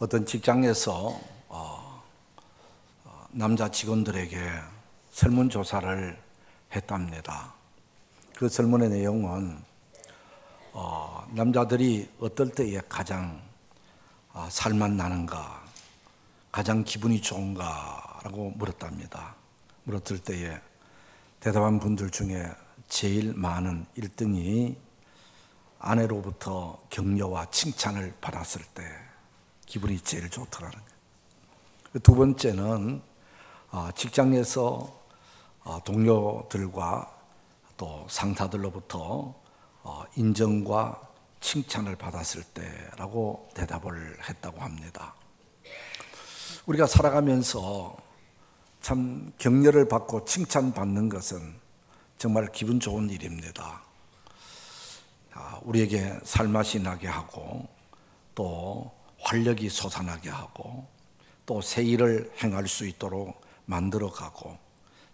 어떤 직장에서 남자 직원들에게 설문조사를 했답니다. 그 설문의 내용은 남자들이 어떨 때에 가장 살맛 나는가, 가장 기분이 좋은가라고 물었답니다. 물었을 때에 대답한 분들 중에 제일 많은 1등이 아내로부터 격려와 칭찬을 받았을 때 기분이 제일 좋더라는 거예요. 두 번째는 직장에서 동료들과 또 상사들로부터 인정과 칭찬을 받았을 때라고 대답을 했다고 합니다. 우리가 살아가면서 참 격려를 받고 칭찬받는 것은 정말 기분 좋은 일입니다. 우리에게 살맛이 나게 하고 또 활력이 솟아나게 하고 또 새 일을 행할 수 있도록 만들어가고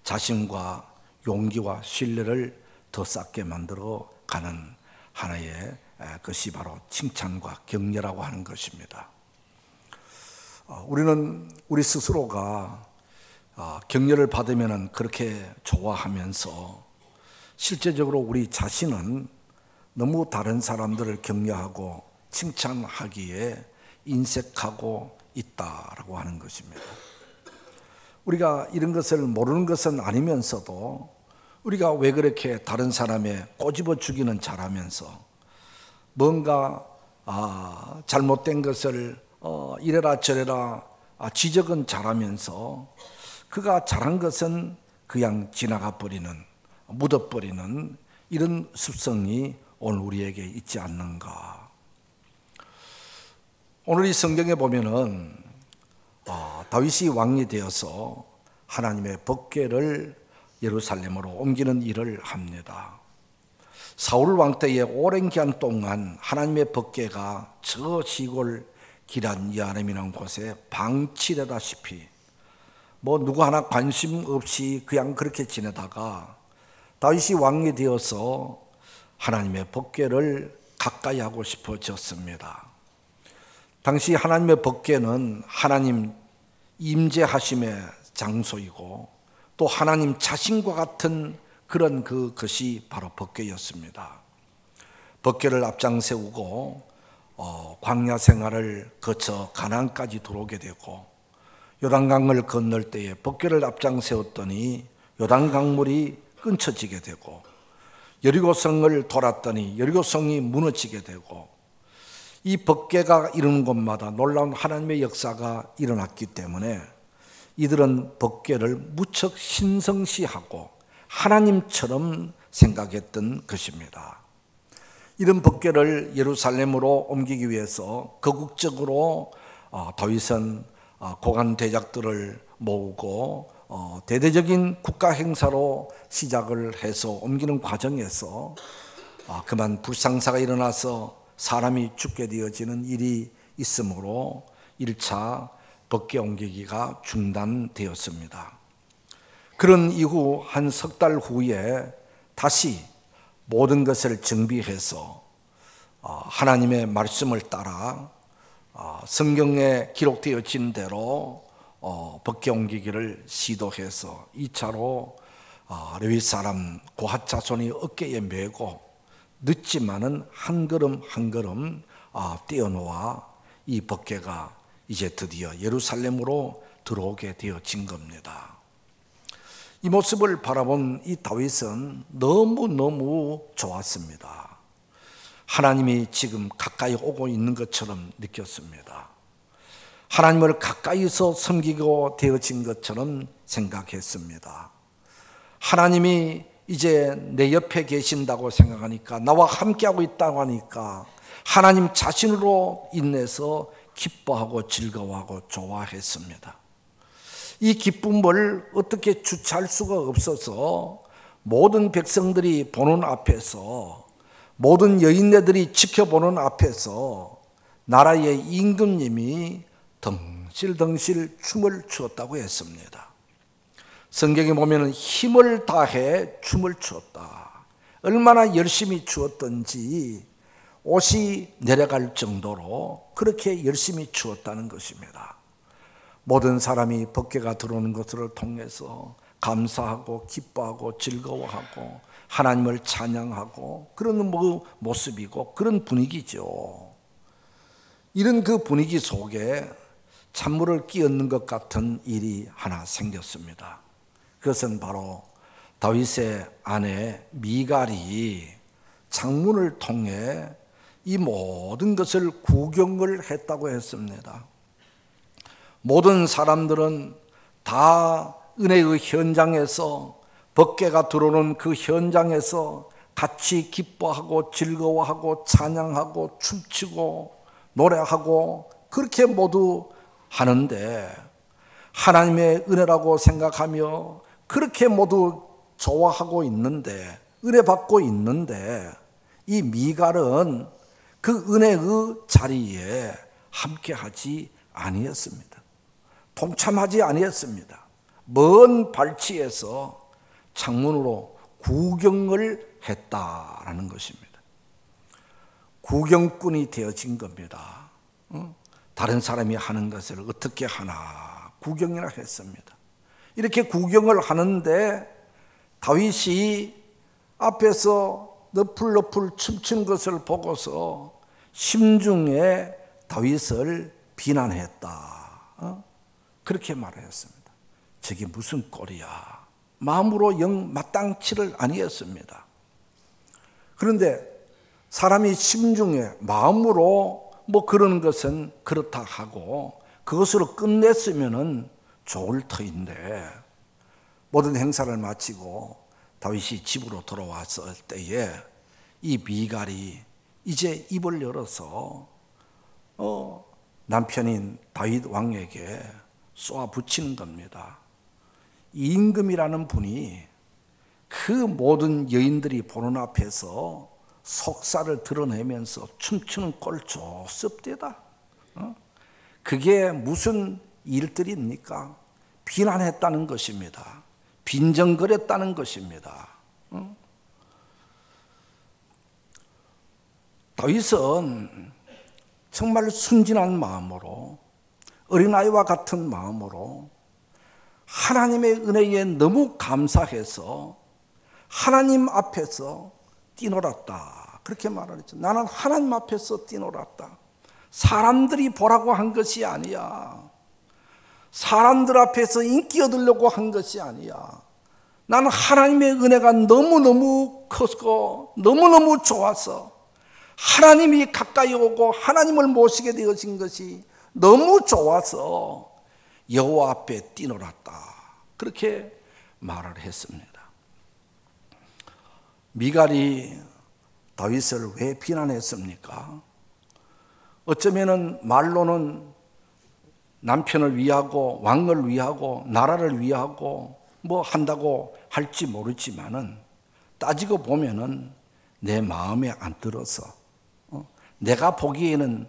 자신과 용기와 신뢰를 더 쌓게 만들어가는 하나의 것이 바로 칭찬과 격려라고 하는 것입니다. 우리는 우리 스스로가 격려를 받으면 그렇게 좋아하면서 실제적으로 우리 자신은 너무 다른 사람들을 격려하고 칭찬하기에 인색하고 있다라고 하는 것입니다. 우리가 이런 것을 모르는 것은 아니면서도 우리가 왜 그렇게 다른 사람에 꼬집어 주기는 잘하면서 뭔가 잘못된 것을 이래라 저래라 지적은 잘하면서 그가 잘한 것은 그냥 지나가 버리는, 묻어버리는 이런 습성이 오늘 우리에게 있지 않는가. 오늘 이 성경에 보면은 다윗이 왕이 되어서 하나님의 법궤를 예루살렘으로 옮기는 일을 합니다. 사울 왕 때에 오랜 기간 동안 하나님의 법궤가 저 시골 기란 여아렘이라는 곳에 방치되다시피 누구 하나 관심 없이 그냥 그렇게 지내다가 다윗이 왕이 되어서 하나님의 법궤를 가까이 하고 싶어졌습니다. 당시 하나님의 법궤는 하나님 임재하심의 장소이고 또 하나님 자신과 같은 그런 그것이 바로 법궤였습니다. 법궤를 앞장 세우고 광야 생활을 거쳐 가나안까지 들어오게 되고 요단강을 건널 때에 법궤를 앞장 세웠더니 요단강물이 끊쳐지게 되고 여리고성을 돌았더니 여리고성이 무너지게 되고 이 법궤가 이루는 곳마다 놀라운 하나님의 역사가 일어났기 때문에 이들은 법궤를 무척 신성시하고 하나님처럼 생각했던 것입니다. 이런 법궤를 예루살렘으로 옮기기 위해서 거국적으로 다윗은 고관 대작들을 모으고 대대적인 국가 행사로 시작을 해서 옮기는 과정에서 그만 불상사가 일어나서 사람이 죽게 되어지는 일이 있으므로 1차 법궤 옮기기가 중단되었습니다. 그런 이후 한 석 달 후에 다시 모든 것을 정비해서 하나님의 말씀을 따라 성경에 기록되어진 대로 법궤 옮기기를 시도해서 2차로 레위 사람 고핫 자손이 어깨에 메고 늦지만은 한 걸음 한 걸음 떼어놓아 이 법궤가 이제 드디어 예루살렘으로 들어오게 되어진 겁니다. 이 모습을 바라본 이 다윗은 너무너무 좋았습니다. 하나님이 지금 가까이 오고 있는 것처럼 느꼈습니다. 하나님을 가까이서 섬기고 되어진 것처럼 생각했습니다. 하나님이 이제 내 옆에 계신다고 생각하니까, 나와 함께하고 있다고 하니까 하나님 자신으로 인해서 기뻐하고 즐거워하고 좋아했습니다. 이 기쁨을 어떻게 주체할 수가 없어서 모든 백성들이 보는 앞에서, 모든 여인네들이 지켜보는 앞에서 나라의 임금님이 덩실덩실 춤을 추었다고 했습니다. 성경에 보면 힘을 다해 춤을 추었다. 얼마나 열심히 추었던지 옷이 내려갈 정도로 그렇게 열심히 추었다는 것입니다. 모든 사람이 법궤가 들어오는 것을 통해서 감사하고 기뻐하고 즐거워하고 하나님을 찬양하고 그런 모습이고 그런 분위기죠. 이런 그 분위기 속에 찬물을 끼얹는 것 같은 일이 하나 생겼습니다. 그것은 바로 다윗의 아내 미갈이 창문을 통해 이 모든 것을 구경을 했다고 했습니다. 모든 사람들은 다 은혜의 현장에서 법궤가 들어오는 그 현장에서 같이 기뻐하고 즐거워하고 찬양하고 춤추고 노래하고 그렇게 모두 하는데 하나님의 은혜라고 생각하며 그렇게 모두 좋아하고 있는데 은혜 받고 있는데 이 미갈은 그 은혜의 자리에 함께하지 아니했습니다. 동참하지 아니했습니다. 먼 발치에서 창문으로 구경을 했다라는 것입니다. 구경꾼이 되어진 겁니다. 다른 사람이 하는 것을 어떻게 하나 구경이나 했습니다. 이렇게 구경을 하는데 다윗이 앞에서 너풀너풀 춤추는 것을 보고서 심중에 다윗을 비난했다. 그렇게 말했습니다. 저게 무슨 꼴이야. 마음으로 영 마땅치를 아니했습니다. 그런데 사람이 심중에 마음으로 뭐 그런 것은 그렇다 하고 그것으로 끝냈으면 좋을 터인데 모든 행사를 마치고 다윗이 집으로 돌아왔을 때에 이 미갈이 이제 입을 열어서 남편인 다윗 왕에게 쏘아붙이는 겁니다. 임금이라는 분이 그 모든 여인들이 보는 앞에서 속살을 드러내면서 춤추는 꼴 좋습디다. 그게 무슨 일들입니까? 비난했다는 것입니다. 빈정거렸다는 것입니다. 다윗은 정말 순진한 마음으로 어린아이와 같은 마음으로 하나님의 은혜에 너무 감사해서 하나님 앞에서 뛰놀았다. 그렇게 말하죠. 나는 하나님 앞에서 뛰놀았다. 사람들이 보라고 한 것이 아니야. 사람들 앞에서 인기 얻으려고 한 것이 아니야. 나는 하나님의 은혜가 너무너무 컸고 너무너무 좋아서 하나님이 가까이 오고 하나님을 모시게 되어진 것이 너무 좋아서 여호와 앞에 뛰놀았다. 그렇게 말을 했습니다. 미갈이 다윗을 왜 비난했습니까? 어쩌면은 말로는 남편을 위하고 왕을 위하고 나라를 위하고 뭐 한다고 할지 모르지만은 따지고 보면은 내 마음에 안 들어서 내가 보기에는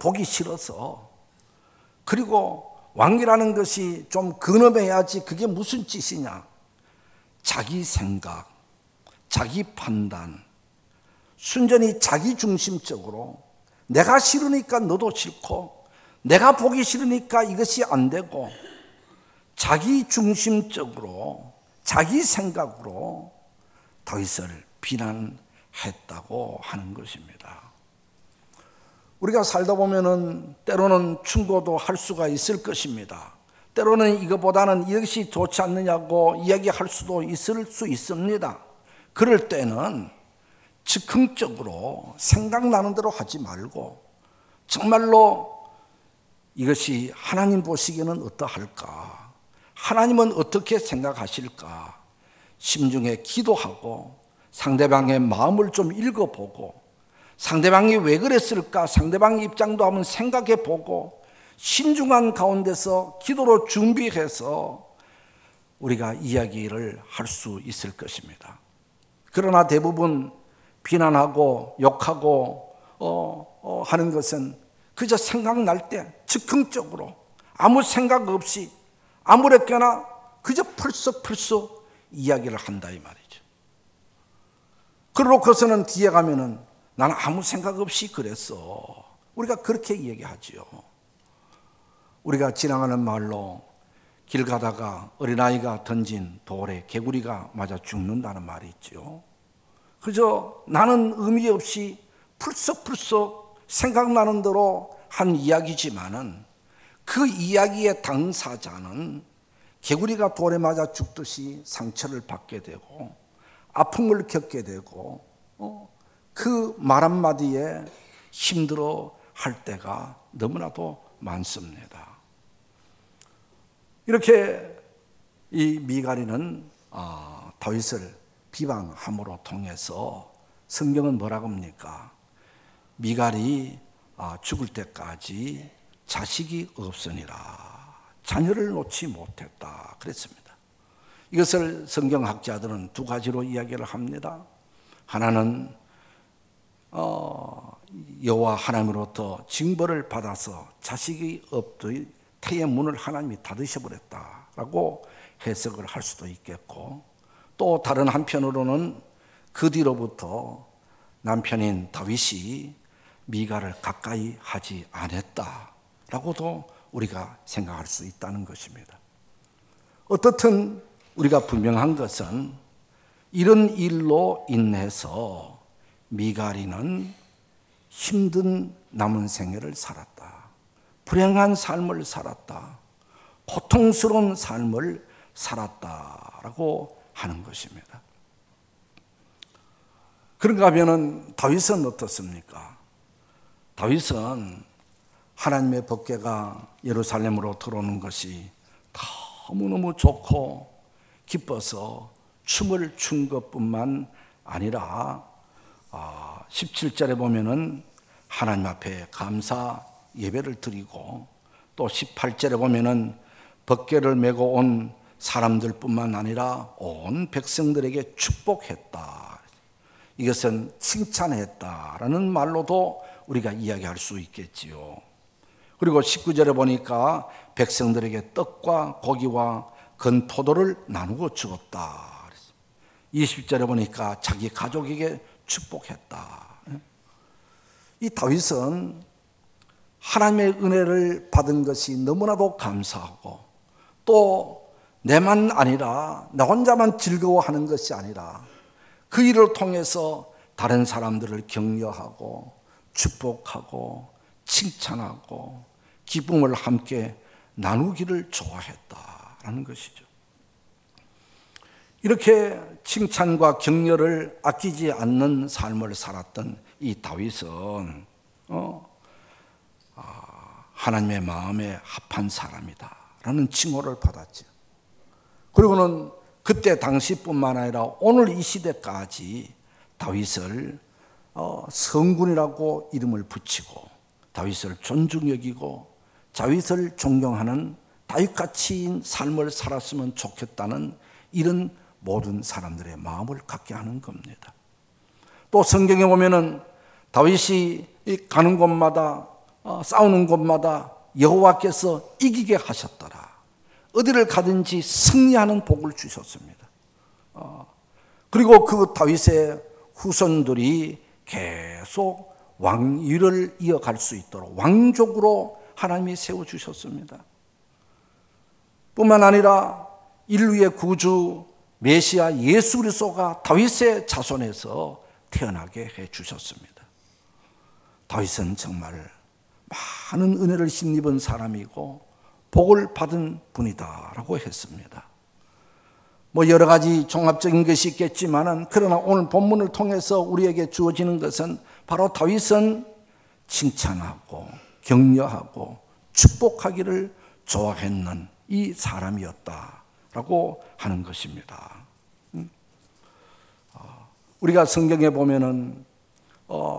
보기 싫어서 그리고 왕이라는 것이 좀 근엄해야지 그게 무슨 짓이냐. 자기 생각, 자기 판단, 순전히 자기 중심적으로 내가 싫으니까 너도 싫고 내가 보기 싫으니까 이것이 안 되고 자기 중심적으로 자기 생각으로 다윗을 비난했다고 하는 것입니다. 우리가 살다 보면은 때로는 충고도 할 수가 있을 것입니다. 때로는 이것보다는 이것이 좋지 않느냐고 이야기할 수도 있을 수 있습니다. 그럴 때는 즉흥적으로 생각나는 대로 하지 말고 정말로 이것이 하나님 보시기에는 어떠할까? 하나님은 어떻게 생각하실까? 심중에 기도하고 상대방의 마음을 좀 읽어보고 상대방이 왜 그랬을까? 상대방의 입장도 한번 생각해보고 신중한 가운데서 기도로 준비해서 우리가 이야기를 할 수 있을 것입니다. 그러나 대부분 비난하고 욕하고 하는 것은 그저 생각날 때 즉흥적으로 아무 생각 없이 아무렇게나 그저 풀썩풀썩 이야기를 한다 이 말이죠. 그러고서는 뒤에 가면은 나는 아무 생각 없이 그랬어. 우리가 그렇게 얘기하지요. 우리가 지나가는 말로 길 가다가 어린아이가 던진 돌에 개구리가 맞아 죽는다는 말이 있죠. 그저 나는 의미 없이 풀썩풀썩 생각나는 대로 한 이야기지만은 그 이야기의 당사자는 개구리가 돌에 맞아 죽듯이 상처를 받게 되고 아픔을 겪게 되고 그 말 한마디에 힘들어 할 때가 너무나도 많습니다. 이렇게 이 미갈이는 다윗을 비방함으로 통해서 성경은 뭐라고 합니까? 미갈이 죽을 때까지 자식이 없으니라. 자녀를 놓지 못했다 그랬습니다. 이것을 성경학자들은 두 가지로 이야기를 합니다. 하나는 여호와 하나님으로부터 징벌을 받아서 자식이 없듯 태의 문을 하나님이 닫으셔버렸다라고 해석을 할 수도 있겠고, 또 다른 한편으로는 그 뒤로부터 남편인 다윗이 미갈을 가까이 하지 않았다라고도 우리가 생각할 수 있다는 것입니다. 어떻든 우리가 분명한 것은 이런 일로 인해서 미갈이는 힘든 남은 생애를 살았다. 불행한 삶을 살았다. 고통스러운 삶을 살았다라고 하는 것입니다. 그런가 하면은 다윗은 어떻습니까? 다윗은 하나님의 법궤가 예루살렘으로 들어오는 것이 너무너무 좋고 기뻐서 춤을 춘 것뿐만 아니라 17절에 보면은 하나님 앞에 감사 예배를 드리고, 또 18절에 보면은 법궤를 메고 온 사람들뿐만 아니라 온 백성들에게 축복했다. 이것은 칭찬했다라는 말로도 우리가 이야기할 수 있겠지요. 그리고 19절에 보니까 백성들에게 떡과 고기와 건포도를 나누고 주었다. 20절에 보니까 자기 가족에게 축복했다. 이 다윗은 하나님의 은혜를 받은 것이 너무나도 감사하고, 또 내만 아니라 나 혼자만 즐거워하는 것이 아니라 그 일을 통해서 다른 사람들을 격려하고 축복하고 칭찬하고 기쁨을 함께 나누기를 좋아했다라는 것이죠. 이렇게 칭찬과 격려를 아끼지 않는 삶을 살았던 이 다윗은 하나님의 마음에 합한 사람이다라는 칭호를 받았죠. 그리고는 그때 당시뿐만 아니라 오늘 이 시대까지 다윗을 성군이라고 이름을 붙이고 다윗을 존중 여기고 다윗을 존경하는 다윗같이 삶을 살았으면 좋겠다는 이런 모든 사람들의 마음을 갖게 하는 겁니다. 또 성경에 보면은 다윗이 가는 곳마다 싸우는 곳마다 여호와께서 이기게 하셨더라. 어디를 가든지 승리하는 복을 주셨습니다. 그리고 그 다윗의 후손들이 계속 왕위를 이어갈 수 있도록 왕족으로 하나님이 세워주셨습니다. 뿐만 아니라 인류의 구주 메시아 예수 그리스도가 다윗의 자손에서 태어나게 해주셨습니다. 다윗은 정말 많은 은혜를 힘입은 사람이고 복을 받은 분이다라고 했습니다. 여러 가지 종합적인 것이 있겠지만은, 그러나 오늘 본문을 통해서 우리에게 주어지는 것은 바로 다윗은 칭찬하고 격려하고 축복하기를 좋아했는 이 사람이었다라고 하는 것입니다. 우리가 성경에 보면은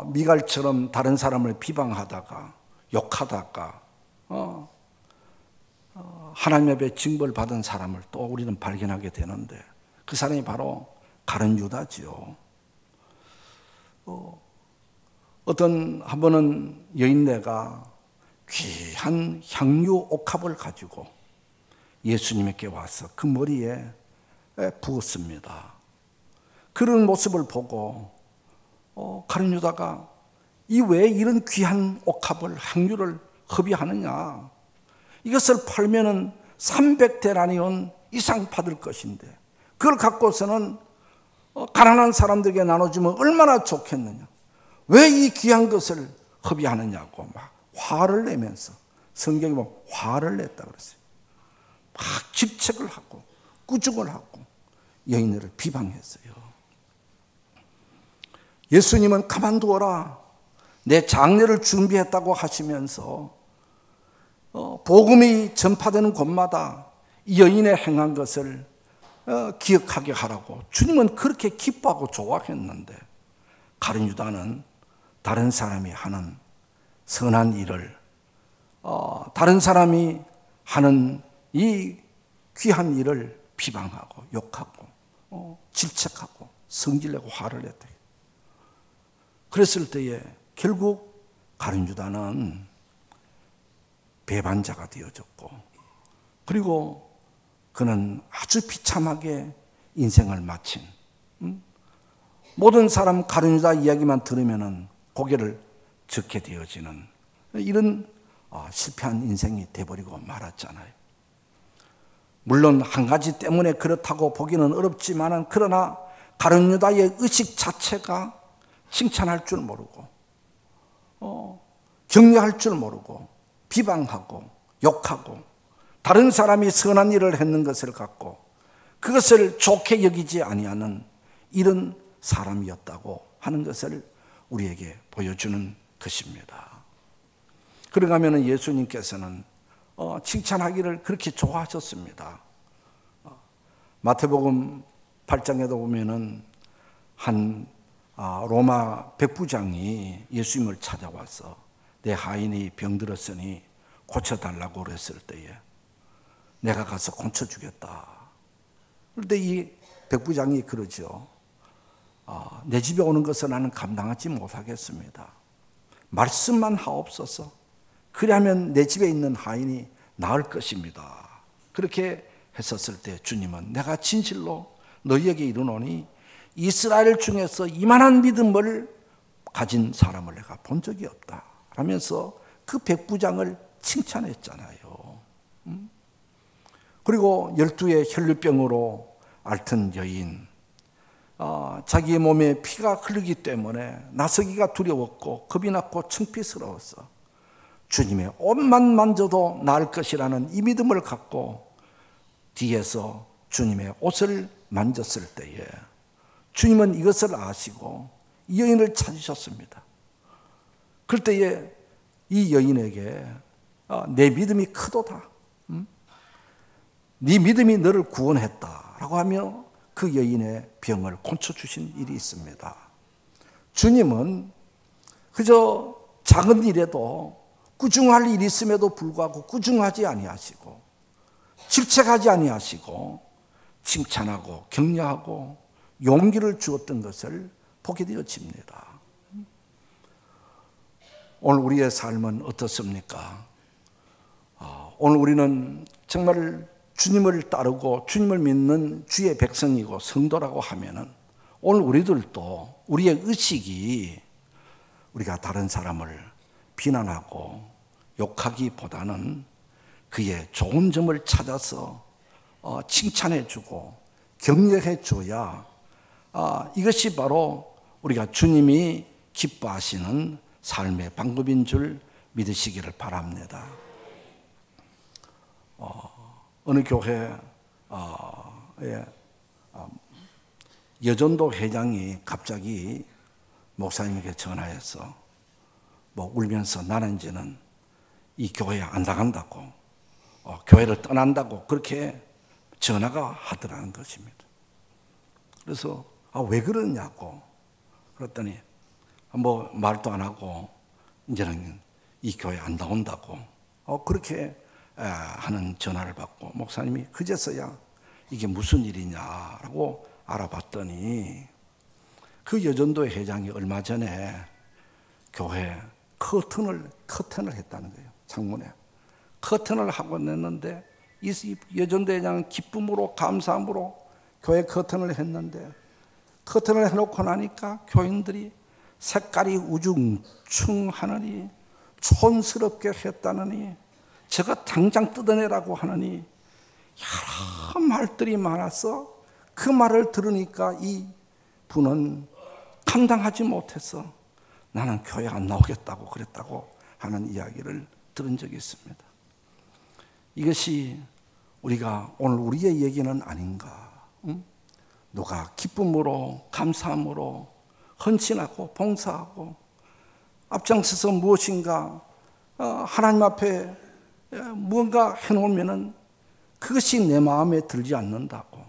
미갈처럼 다른 사람을 비방하다가 욕하다가 하나님 앞에 징벌 받은 사람을 또 우리는 발견하게 되는데, 그 사람이 바로 가룟 유다지요. 어떤 한 번은 여인네가 귀한 향유 옥합을 가지고 예수님께 와서 그 머리에 부었습니다. 그런 모습을 보고 가룟 유다가 이 왜 이런 귀한 옥합을 향유를 허비하느냐? 이것을 팔면은 300데나리온 이상 받을 것인데 그걸 갖고서는 가난한 사람들에게 나눠주면 얼마나 좋겠느냐? 왜 이 귀한 것을 허비하느냐고 막 화를 내면서, 성경에 보면 화를 냈다 그랬어요. 막 질책을 하고 꾸중을 하고 여인을 비방했어요. 예수님은 가만두어라, 내 장례를 준비했다고 하시면서 복음이 전파되는 곳마다 이 여인의 행한 것을 기억하게 하라고 주님은 그렇게 기뻐하고 좋아했는데, 가룟 유다는 다른 사람이 하는 선한 일을, 다른 사람이 하는 이 귀한 일을 비방하고 욕하고 질책하고 성질내고 화를 냈다. 그랬을 때에 결국 가룟 유다는 배반자가 되어졌고, 그리고 그는 아주 비참하게 인생을 마친, 모든 사람 가룟 유다 이야기만 들으면은 고개를 젓게 되어지는 이런 실패한 인생이 돼버리고 말았잖아요. 물론 한 가지 때문에 그렇다고 보기는 어렵지만은, 그러나 가룟 유다의 의식 자체가 칭찬할 줄 모르고 격려할 줄 모르고 비방하고 욕하고 다른 사람이 선한 일을 했는 것을 갖고 그것을 좋게 여기지 아니하는 이런 사람이었다고 하는 것을 우리에게 보여주는 것입니다. 그러가면 예수님께서는 칭찬하기를 그렇게 좋아하셨습니다. 마태복음 8장에도 보면은 한 로마 백부장이 예수님을 찾아와서 내 하인이 병들었으니 고쳐달라고 그랬을 때에 내가 가서 고쳐주겠다. 그런데 이 백부장이 그러죠. 내 집에 오는 것을 나는 감당하지 못하겠습니다. 말씀만 하옵소서. 그리하면 내 집에 있는 하인이 나을 것입니다. 그렇게 했었을 때 주님은 내가 진실로 너희에게 이르노니 이스라엘 중에서 이만한 믿음을 가진 사람을 내가 본 적이 없다 하면서 그 백부장을 칭찬했잖아요. 그리고 12의 혈류병으로 앓던 여인, 자기의 몸에 피가 흐르기 때문에 나서기가 두려웠고 겁이 났고 창피스러웠어. 주님의 옷만 만져도 나을 것이라는 이 믿음을 갖고 뒤에서 주님의 옷을 만졌을 때에 주님은 이것을 아시고 이 여인을 찾으셨습니다. 그럴 때에 이 여인에게 내 믿음이 크도다, 네 믿음이 너를 구원했다라고 하며 그 여인의 병을 고쳐주신 일이 있습니다. 주님은 그저 작은 일에도 꾸중할 일이 있음에도 불구하고 꾸중하지 아니하시고 질책하지 아니하시고 칭찬하고 격려하고 용기를 주었던 것을 보게 되어집니다. 오늘 우리의 삶은 어떻습니까? 오늘 우리는 정말 주님을 따르고 주님을 믿는 주의 백성이고 성도라고 하면은 오늘 우리들도 우리의 의식이 우리가 다른 사람을 비난하고 욕하기보다는 그의 좋은 점을 찾아서 칭찬해주고 격려해줘야 이것이 바로 우리가 주님이 기뻐하시는 삶의 방법인 줄 믿으시기를 바랍니다. 어느 교회 여전도 회장이 갑자기 목사님에게 전화해서 울면서 나는 이제는 이 교회에 안 나간다고, 교회를 떠난다고 그렇게 전화가 하더라는 것입니다. 그래서 왜 그러냐고 그랬더니 말도 안 하고 이제는 이 교회 안 나온다고 그렇게 하는 전화를 받고, 목사님이 그제서야 이게 무슨 일이냐라고 알아봤더니 그 여전도 회장이 얼마 전에 교회 커튼을 했다는 거예요. 창문에 커튼을 하고 냈는데 이 여전도 회장은 기쁨으로 감사함으로 교회 커튼을 했는데, 커튼을 해놓고 나니까 교인들이 색깔이 우중충하느니 촌스럽게 했다느니 저거 당장 뜯어내라고 하느니 여러 말들이 많아서 그 말을 들으니까 이 분은 감당하지 못해서 나는 교회 안 나오겠다고 그랬다고 하는 이야기를 들은 적이 있습니다. 이것이 우리가 오늘 우리의 얘기는 아닌가? 누가 기쁨으로 감사함으로 헌신하고 봉사하고 앞장서서 무엇인가 하나님 앞에 무언가 해놓으면은 그것이 내 마음에 들지 않는다고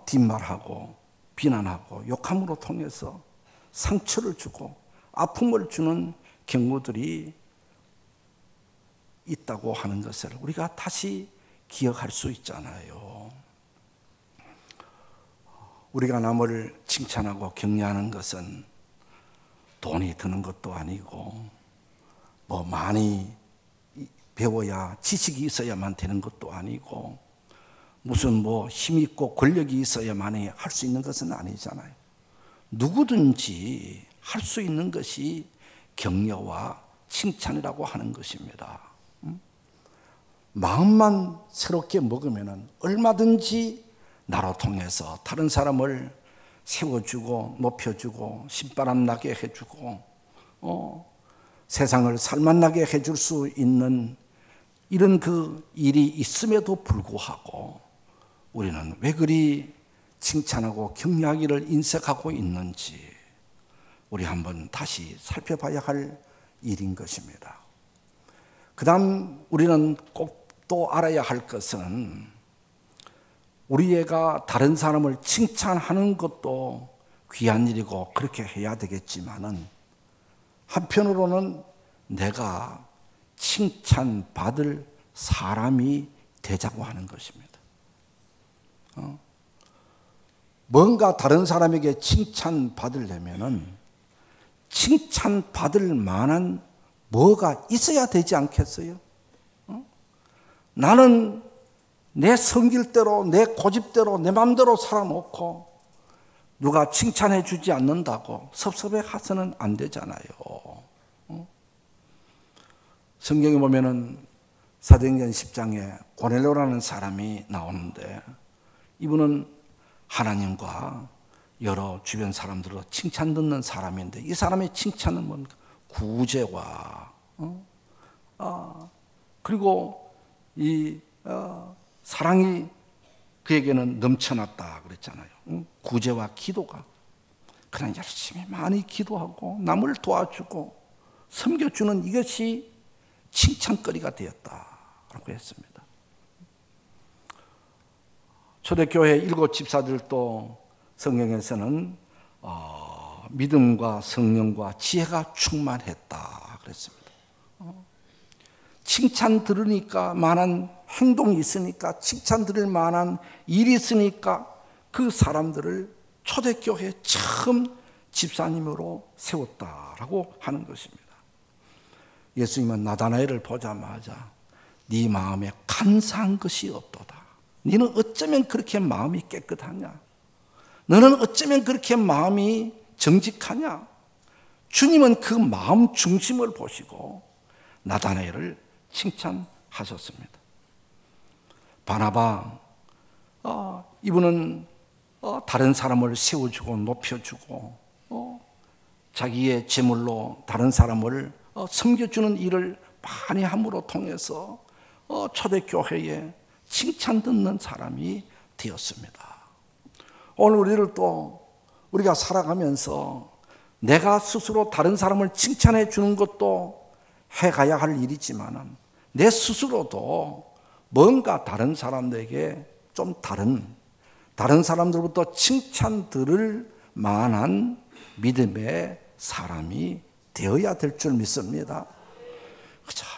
뒷말하고 비난하고 욕함으로 통해서 상처를 주고 아픔을 주는 경우들이 있다고 하는 것을 우리가 다시 기억할 수 있잖아요. 우리가 남을 칭찬하고 격려하는 것은 돈이 드는 것도 아니고 뭐 많이 배워야 지식이 있어야만 되는 것도 아니고 무슨 뭐 힘있고 권력이 있어야만이 할 수 있는 것은 아니잖아요. 누구든지 할 수 있는 것이 격려와 칭찬이라고 하는 것입니다. 마음만 새롭게 먹으면 얼마든지 나로 통해서 다른 사람을 세워주고 높여주고 신바람 나게 해주고 세상을 살만나게 해줄 수 있는 이런 그 일이 있음에도 불구하고 우리는 왜 그리 칭찬하고 격려하기를 인색하고 있는지 우리 한번 다시 살펴봐야 할 일인 것입니다. 그 다음 우리는 꼭 또 알아야 할 것은 우리가 다른 사람을 칭찬하는 것도 귀한 일이고 그렇게 해야 되겠지만은 한편으로는 내가 칭찬받을 사람이 되자고 하는 것입니다. 뭔가 다른 사람에게 칭찬받으려면은 칭찬받을 만한 뭐가 있어야 되지 않겠어요? 나는 내 성질대로 내 고집대로 내 마음대로 살아놓고 누가 칭찬해 주지 않는다고 섭섭해서는 안 되잖아요. 성경에 보면은 사도행전 10장에 고넬료라는 사람이 나오는데 이분은 하나님과 여러 주변 사람들로 칭찬 듣는 사람인데 이 사람의 칭찬은 뭔가 구제와 그리고 이 사랑이 그에게는 넘쳐났다 그랬잖아요. 구제와 기도가 그냥 열심히 많이 기도하고 남을 도와주고 섬겨주는 이것이 칭찬거리가 되었다라고 했습니다. 초대교회 일곱 집사들도 성경에서는 믿음과 성령과 지혜가 충만했다 그랬습니다. 칭찬 들으니까 만한 행동이 있으니까 칭찬 들을 만한 일이 있으니까 그 사람들을 초대교회 처음 집사님으로 세웠다라고 하는 것입니다. 예수님은 나다나엘을 보자마자 네 마음에 간사한 것이 없도다. 너는 어쩌면 그렇게 마음이 깨끗하냐? 너는 어쩌면 그렇게 마음이 정직하냐? 주님은 그 마음 중심을 보시고 나다나엘을 칭찬하셨습니다. 바나바 이분은 다른 사람을 세워주고 높여주고 자기의 재물로 다른 사람을 섬겨주는 일을 많이 함으로 통해서 초대교회에 칭찬 듣는 사람이 되었습니다. 오늘 우리를 또 우리가 살아가면서 내가 스스로 다른 사람을 칭찬해 주는 것도 해가야 할 일이지만 내 스스로도 뭔가 다른 사람들에게 좀 다른 사람들부터 칭찬 들을 만한 믿음의 사람이 되어야 될 줄 믿습니다.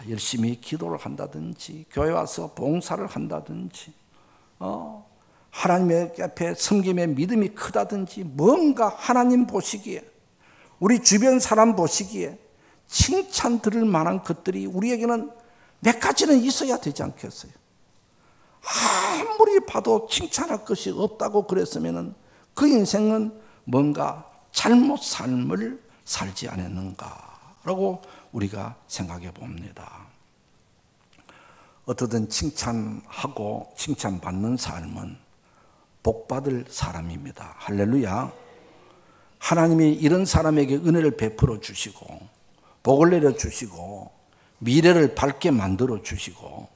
열심히 기도를 한다든지 교회 와서 봉사를 한다든지 하나님의 앞에 섬김의 믿음이 크다든지 뭔가 하나님 보시기에 우리 주변 사람 보시기에 칭찬 들을 만한 것들이 우리에게는 몇 가지는 있어야 되지 않겠어요? 아무리 봐도 칭찬할 것이 없다고 그랬으면 그 인생은 뭔가 잘못 삶을 살지 않았는가라고 우리가 생각해 봅니다. 어떻든 칭찬하고 칭찬받는 삶은 복받을 사람입니다. 할렐루야. 하나님이 이런 사람에게 은혜를 베풀어 주시고 복을 내려 주시고 미래를 밝게 만들어 주시고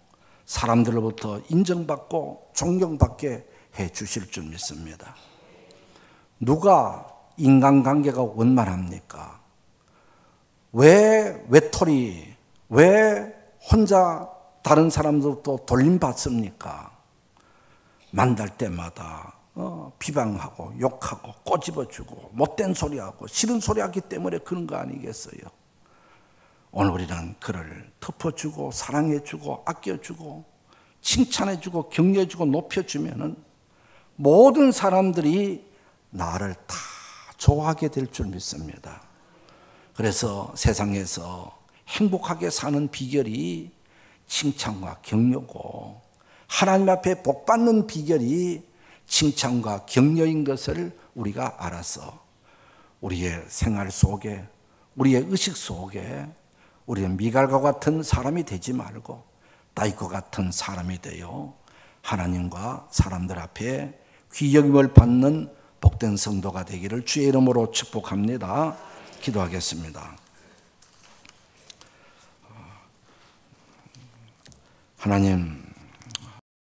사람들로부터 인정받고 존경받게 해 주실 줄 믿습니다. 누가 인간관계가 원만합니까? 왜 외톨이, 왜 혼자 다른 사람들도 돌림받습니까? 만날 때마다 비방하고 욕하고 꼬집어주고 못된 소리하고 싫은 소리하기 때문에 그런 거 아니겠어요? 오늘 우리는 그를 덮어주고 사랑해주고 아껴주고 칭찬해주고 격려해주고 높여주면은 모든 사람들이 나를 다 좋아하게 될 줄 믿습니다. 그래서 세상에서 행복하게 사는 비결이 칭찬과 격려고 하나님 앞에 복 받는 비결이 칭찬과 격려인 것을 우리가 알아서 우리의 생활 속에 우리의 의식 속에 우리는 미갈과 같은 사람이 되지 말고 다윗과 같은 사람이 되어 하나님과 사람들 앞에 귀여김을 받는 복된 성도가 되기를 주의 이름으로 축복합니다. 기도하겠습니다. 하나님,